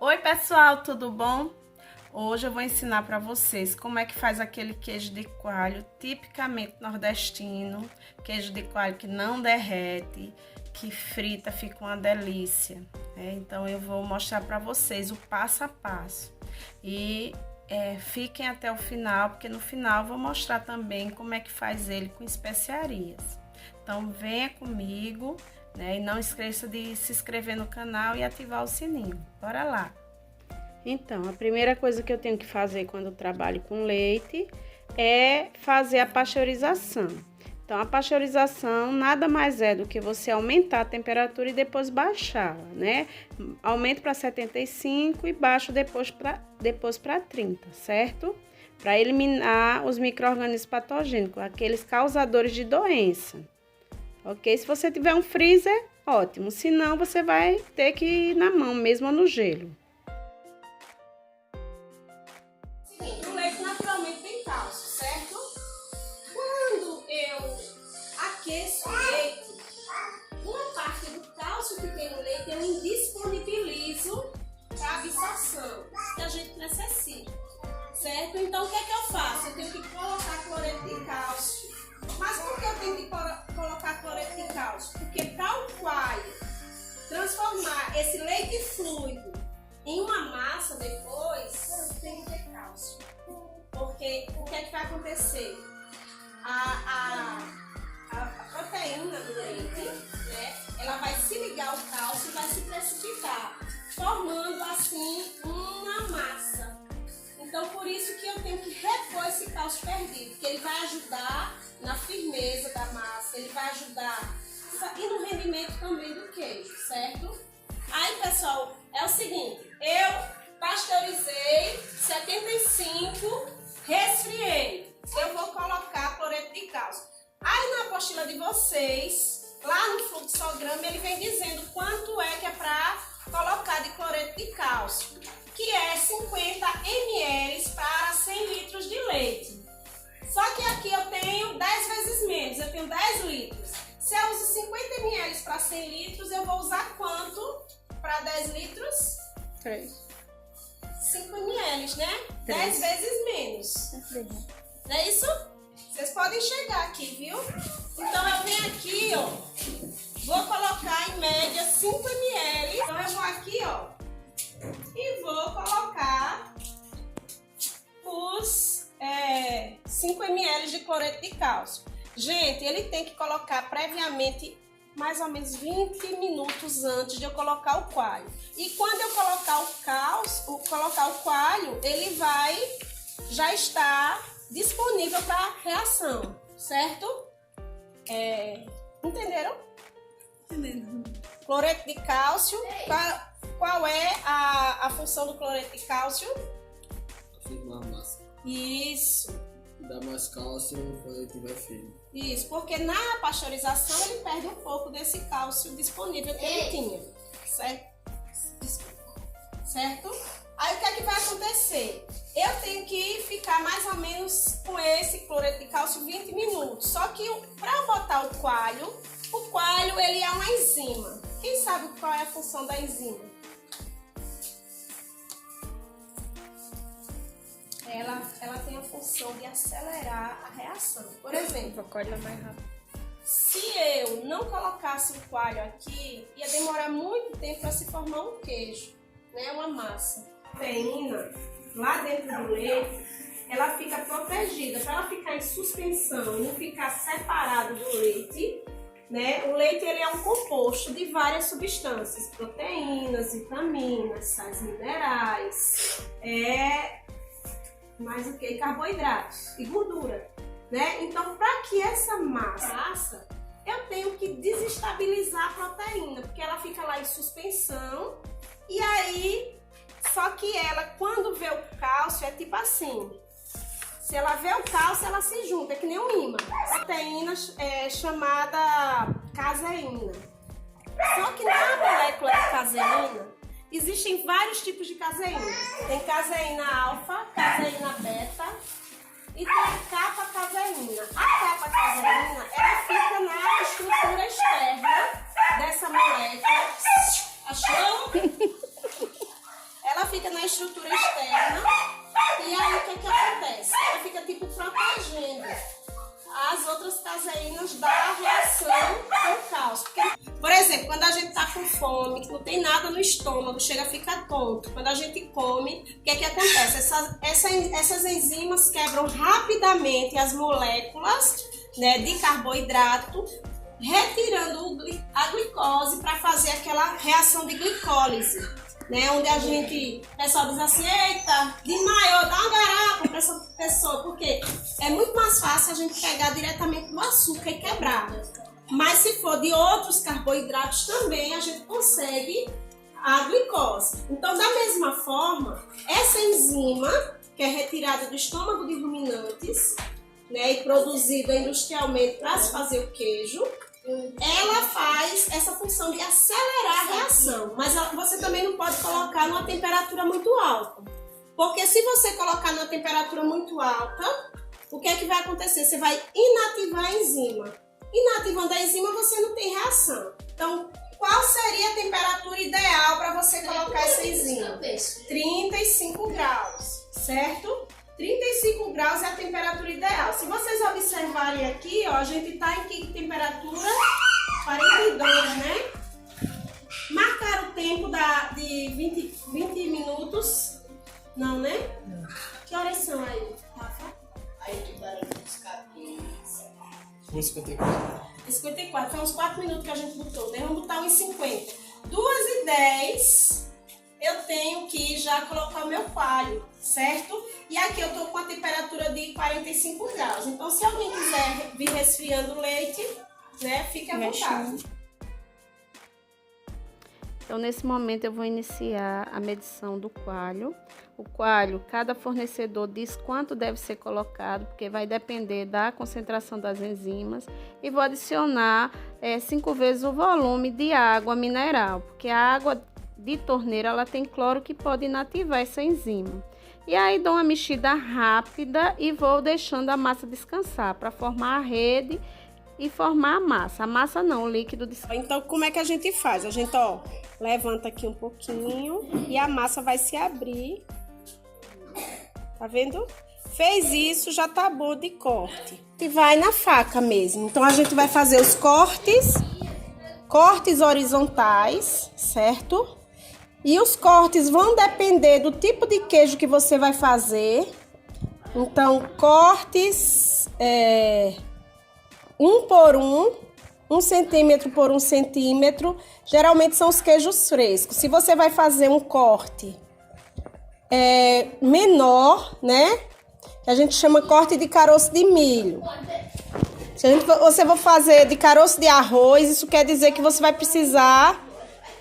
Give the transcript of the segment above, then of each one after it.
Oi pessoal, tudo bom? Hoje eu vou ensinar para vocês como é que faz aquele queijo de coalho tipicamente nordestino, queijo de coalho que não derrete, que frita, fica uma delícia. Então eu vou mostrar para vocês o passo a passo e fiquem até o final, porque no final eu vou mostrar também como é que faz ele com especiarias. Então venha comigo. E não esqueça de se inscrever no canal e ativar o sininho. Bora lá! Então, a primeira coisa que eu tenho que fazer quando eu trabalho com leite é fazer a pasteurização. Então, a pasteurização nada mais é do que você aumentar a temperatura e depois baixá-la, né? Aumento para 75 e baixo depois para 30, certo? Para eliminar os micro-organismos patogênicos, aqueles causadores de doença. Ok? Se você tiver um freezer, ótimo. Se não, você vai ter que ir na mão mesmo ou no gelo. Seguinte, o leite naturalmente tem cálcio, certo? Quando eu aqueço o leite, uma parte do cálcio que tem no leite eu indisponibilizo para a absorção que a gente necessita, certo? Então, o que é que eu faço? Eu tenho que colocar cloreto de cálcio. Mas por que eu tenho que colocar cloreto de cálcio? Porque para o coalho transformar esse leite fluido em uma massa depois, tem que ter cálcio. Porque o que é que vai acontecer? A proteína do leite, né, ela vai se ligar ao cálcio e vai se precipitar, formando assim uma massa. Então, por isso que eu tenho que repor esse cálcio perdido, porque ele vai ajudar na firmeza da massa, ele vai ajudar e no rendimento também do queijo, certo? Aí, pessoal, é o seguinte, eu pasteurizei 75, resfriei. Eu vou colocar cloreto de cálcio. Aí, na apostila de vocês, lá no fluxograma, ele vem dizendo quanto é que é para colocar de cloreto de cálcio, que é 50 ml para 100 litros de leite. Só que aqui eu tenho 10 vezes menos, eu tenho 10 litros. Se eu uso 50 ml para 100 litros, eu vou usar quanto para 10 litros? 3. 5 ml, né? 3. 10 vezes menos. Não é isso? Vocês podem chegar aqui, viu? Então eu venho aqui, ó, vou colocar em média 5 ml. Então eu vou aqui, ó, e vou colocar os 5 ml de cloreto de cálcio. Gente, ele tem que colocar previamente mais ou menos 20 minutos antes de eu colocar o coalho. E quando eu colocar o coalho, ele vai já estar disponível para reação, certo? Entenderam? Entendendo. Cloreto de cálcio, qual é a função do cloreto de cálcio? Firmar a massa. Isso. Dá mais cálcio quando ele estiver firme. Isso, porque na pasteurização ele perde um pouco desse cálcio disponível que ele tinha, certo? Certo? Aí o que é que vai acontecer? Eu tenho que ficar mais ou menos com esse cloreto de cálcio 20 minutos. Só que para eu botar o coalho ele é uma enzima. Quem sabe qual é a função da enzima? Ela tem a função de acelerar a reação. Por exemplo, O coalho é mais rápido. se eu não colocasse o coalho aqui, ia demorar muito tempo para se formar um queijo, né? Uma massa. A proteína lá dentro do leite, ela fica protegida. Para ela ficar em suspensão e não ficar separado do leite, né? O leite ele é um composto de várias substâncias, proteínas, vitaminas, sais minerais, mais o que? Carboidratos e gordura, né? Então, para que essa massa, eu tenho que desestabilizar a proteína, porque ela fica lá em suspensão e aí, só que ela, quando vê o cálcio, é tipo assim, se ela vê o cálcio, ela se junta, é que nem um ímã. Proteína chamada caseína. Só que na molécula de caseína, existem vários tipos de caseína. Tem caseína alfa, caseína beta e tem a capa caseína. A capa caseína, ela fica na estrutura externa dessa molécula. Achou? Ela fica na estrutura externa. E aí, o que acontece? Ela fica, tipo, protegendo as outras caseínas da reação com o cálcio. Por exemplo, quando a gente tá com fome, que não tem nada no estômago, chega a ficar tonto. Quando a gente come, o que acontece? Essas enzimas quebram rapidamente as moléculas, né, de carboidrato, retirando a glicose para fazer aquela reação de glicólise, né, onde o pessoal diz assim, eita, desmaiou, dá uma garapa para essa pessoa, porque é muito mais fácil a gente pegar diretamente do açúcar e quebrar. Mas se for de outros carboidratos também, a gente consegue a glicose. Então, da mesma forma, essa enzima, que é retirada do estômago de ruminantes, né, e produzida industrialmente para se fazer o queijo, ela faz essa função de acelerar a reação, mas você também não pode colocar numa temperatura muito alta, porque se você colocar numa temperatura muito alta, o que é que vai acontecer? Você vai inativar a enzima. Inativando a enzima, você não tem reação. Então, qual seria a temperatura ideal para você colocar essa enzima? 35 graus, certo? 35 graus é a temperatura ideal. Se vocês observarem aqui, ó, a gente tá em que temperatura? 42, né? Marcaram o tempo de 20 minutos? Não, né? Não. Que horas são aí, Rafa? Aí tu vai buscar 54. 54, foi uns 4 minutos que a gente botou, né? Vamos botar uns 50. 2h10, eu tenho que já colocar o meu coalho, certo? E aqui eu tô com a temperatura de 45 graus. Então, se alguém quiser vir resfriando o leite, né, fique à vontade. Então, nesse momento, eu vou iniciar a medição do coalho. O coalho, cada fornecedor diz quanto deve ser colocado, porque vai depender da concentração das enzimas. E vou adicionar 5 vezes o volume de água mineral, porque a água de torneira ela tem cloro que pode inativar essa enzima. E aí dou uma mexida rápida e vou deixando a massa descansar para formar a rede e formar a massa. A massa não, o líquido descansar. Então, como é que a gente faz? A gente, ó, levanta aqui um pouquinho e a massa vai se abrir. Tá vendo? Fez isso, já tá bom de corte. E vai na faca mesmo. Então, a gente vai fazer os cortes horizontais, certo? E os cortes vão depender do tipo de queijo que você vai fazer. Então, cortes 1 por 1, 1 centímetro por 1 centímetro. Geralmente são os queijos frescos. Se você vai fazer um corte menor, né? Que a gente chama corte de caroço de milho. Se você for fazer de caroço de arroz, isso quer dizer que você vai precisar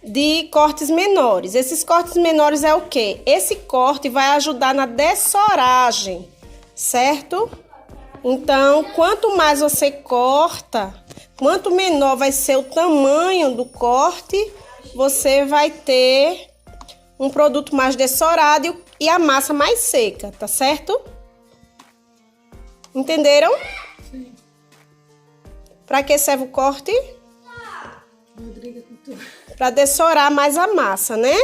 de cortes menores. Esses cortes menores é o quê? Esse corte vai ajudar na dessoragem, certo? Então, quanto mais você corta, quanto menor vai ser o tamanho do corte, você vai ter um produto mais dessorado e a massa mais seca, tá certo? Entenderam? Sim. Para que serve o corte? Para dessorar mais a massa, né?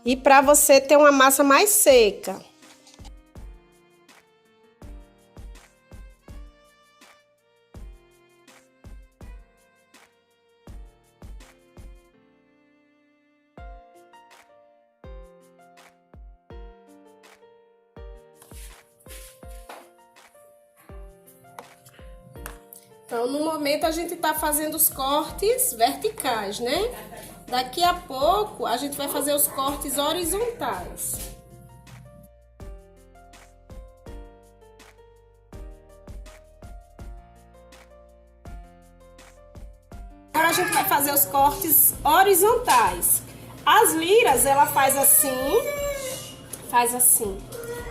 E para você ter uma massa mais seca. Então, no momento, a gente tá fazendo os cortes verticais, né? Daqui a pouco, a gente vai fazer os cortes horizontais. Agora, a gente vai fazer os cortes horizontais. As liras, ela faz assim.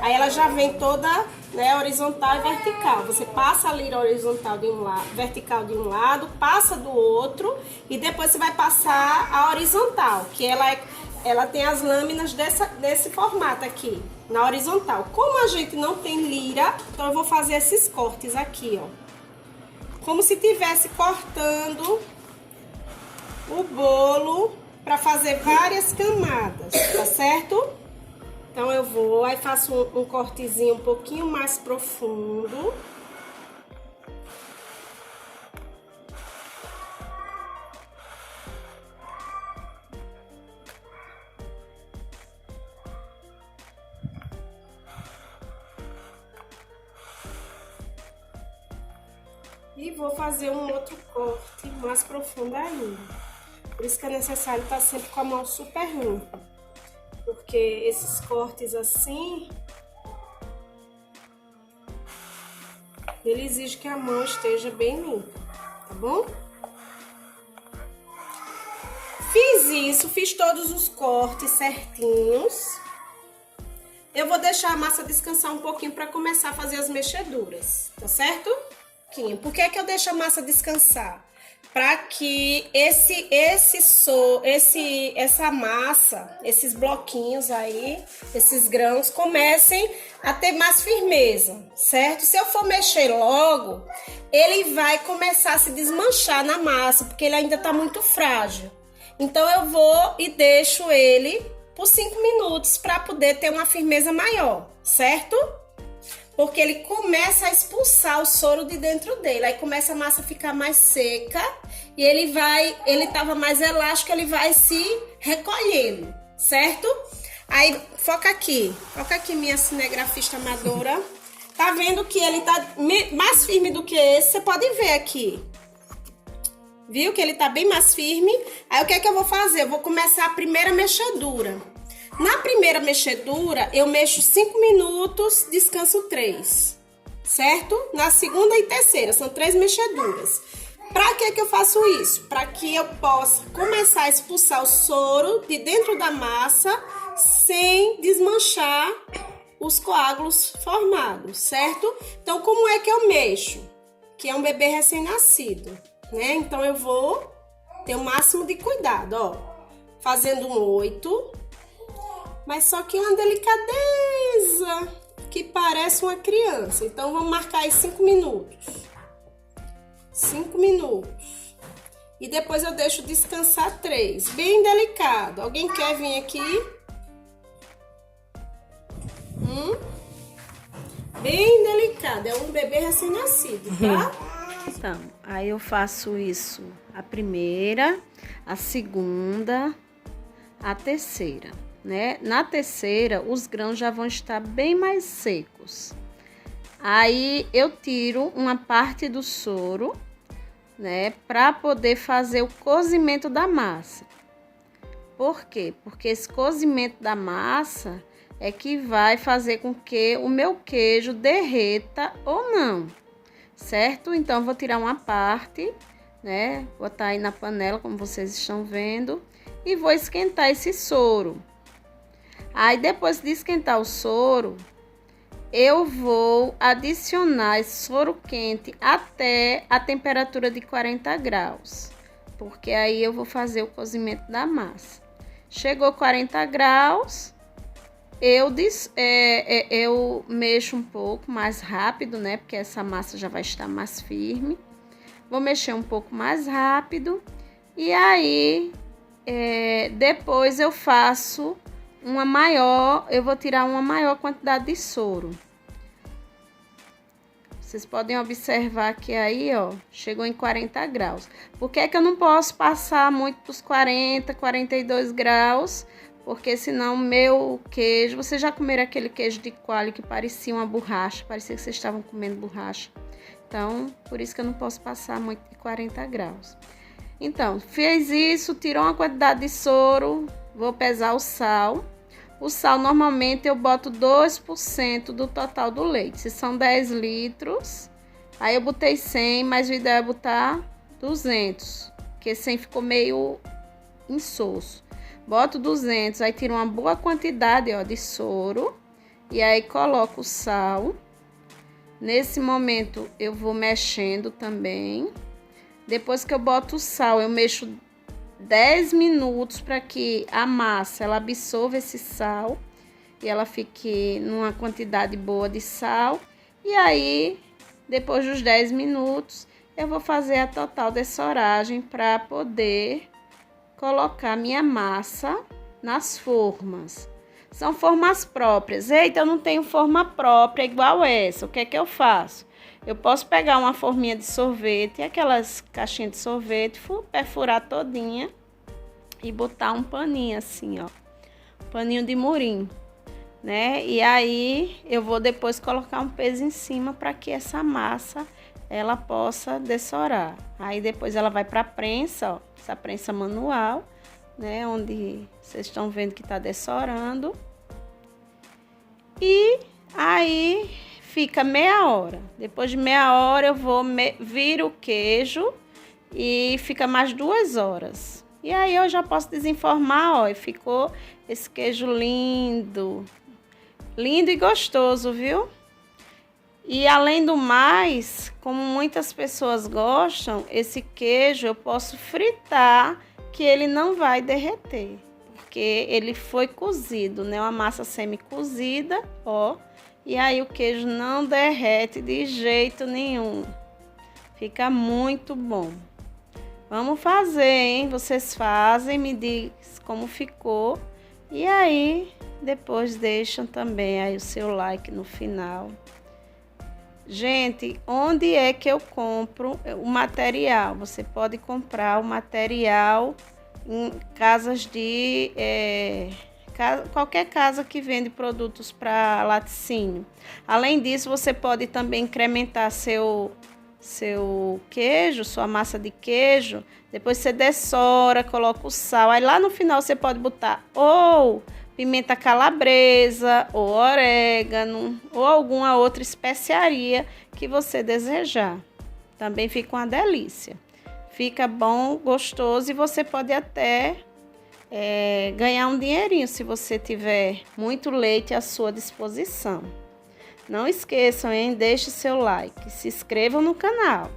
Aí, ela já vem toda, né, horizontal e vertical. Você passa a lira horizontal de um lado, vertical de um lado, passa do outro e depois você vai passar a horizontal, que ela tem as lâminas desse formato aqui, na horizontal. Como a gente não tem lira, então eu vou fazer esses cortes aqui, ó. Como se estivesse cortando o bolo para fazer várias camadas, tá certo? Então eu vou, aí faço um cortezinho um pouquinho mais profundo. E vou fazer um outro corte mais profundo ainda. Por isso que é necessário estar sempre com a mão super limpa. Porque esses cortes assim, ele exige que a mão esteja bem limpa, tá bom? Fiz isso, fiz todos os cortes certinhos. Eu vou deixar a massa descansar um pouquinho para começar a fazer as mexiduras, tá certo? Por que que eu deixo a massa descansar? Para que essa massa, esses bloquinhos aí, esses grãos comecem a ter mais firmeza, certo? Se eu for mexer logo, ele vai começar a se desmanchar na massa, porque ele ainda tá muito frágil. Então eu vou e deixo ele por 5 minutos para poder ter uma firmeza maior, certo? Porque ele começa a expulsar o soro de dentro dele, aí começa a massa a ficar mais seca e ele tava mais elástico, ele vai se recolhendo, certo? Aí foca aqui minha cinegrafista amadora, tá vendo que ele tá mais firme do que esse, você pode ver aqui. Viu que ele tá bem mais firme? Aí o que é que eu vou fazer? Eu vou começar a primeira mexedura. Na primeira mexedura, eu mexo 5 minutos, descanso 3, certo? Na segunda e terceira, são 3 mexeduras. Pra que eu faço isso? Para que eu possa começar a expulsar o soro de dentro da massa sem desmanchar os coágulos formados, certo? Então, como é que eu mexo? Que é um bebê recém-nascido, né? Então, eu vou ter o máximo de cuidado, ó. Fazendo um 8... mas só que uma delicadeza que parece uma criança. Então, vamos marcar aí 5 minutos. 5 minutos. E depois eu deixo descansar 3. Bem delicado. Alguém quer vir aqui? Bem delicado. É um bebê recém-nascido, tá? Então, aí eu faço isso a primeira, a segunda, a terceira. Né? Na terceira, os grãos já vão estar bem mais secos. Aí eu tiro uma parte do soro, né, para poder fazer o cozimento da massa. Por quê? Porque esse cozimento da massa é que vai fazer com que o meu queijo derreta ou não, certo? Então eu vou tirar uma parte, né, botar aí na panela, como vocês estão vendo, e vou esquentar esse soro. Aí, depois de esquentar o soro, eu vou adicionar esse soro quente até a temperatura de 40 graus. Porque aí eu vou fazer o cozimento da massa. Chegou 40 graus, eu mexo um pouco mais rápido, né? Porque essa massa já vai estar mais firme. Vou mexer um pouco mais rápido. E aí, depois eu faço... eu vou tirar uma maior quantidade de soro. Vocês podem observar que aí, ó, chegou em 40 graus. Por que que eu não posso passar muito dos 40, 42 graus? Porque senão meu queijo... Vocês já comeram aquele queijo de coalho que parecia uma borracha? Parecia que vocês estavam comendo borracha. Então, por isso que eu não posso passar muito de 40 graus. Então, fez isso, tirou uma quantidade de soro, vou pesar o sal. O sal, normalmente, eu boto 2% do total do leite. Se são 10 litros, aí eu botei 100, mas o ideal é botar 200, porque 100 ficou meio insosso. Boto 200, aí tiro uma boa quantidade, ó, de soro, e aí coloco o sal. Nesse momento, eu vou mexendo também. Depois que eu boto o sal, eu mexo 10 minutos para que a massa ela absorva esse sal e ela fique numa quantidade boa de sal. E aí, depois dos 10 minutos, eu vou fazer a total dessoragem para poder colocar minha massa nas formas. São formas próprias. Eita, eu não tenho forma própria igual essa. O que é que eu faço? Eu posso pegar uma forminha de sorvete, aquelas caixinhas de sorvete, perfurar todinha e botar um paninho assim, ó. Paninho de murim, né? E aí eu vou depois colocar um peso em cima para que essa massa ela possa dessorar. Aí depois ela vai para a prensa, ó, essa prensa manual, né? Onde vocês estão vendo que tá dessorando. E aí fica meia hora. Depois de meia hora eu vou viro o queijo e fica mais 2 horas. E aí eu já posso desenformar, ó, e ficou esse queijo lindo. Lindo e gostoso, viu? E além do mais, como muitas pessoas gostam, esse queijo eu posso fritar, que ele não vai derreter, porque ele foi cozido, né? Uma massa semi-cozida, ó. E aí o queijo não derrete de jeito nenhum. Fica muito bom. Vamos fazer, hein? Vocês fazem, me diz como ficou. E aí, depois deixam também aí o seu like no final. Gente, onde é que eu compro o material? Você pode comprar o material em casas de... qualquer casa que vende produtos para laticínio. Além disso, você pode também incrementar seu queijo, sua massa de queijo. Depois você dessora, coloca o sal. Aí lá no final você pode botar ou pimenta calabresa, ou orégano, ou alguma outra especiaria que você desejar. Também fica uma delícia. Fica bom, gostoso e você pode até ganhar um dinheirinho se você tiver muito leite à sua disposição. Não esqueçam, hein? Deixe seu like, se inscrevam no canal.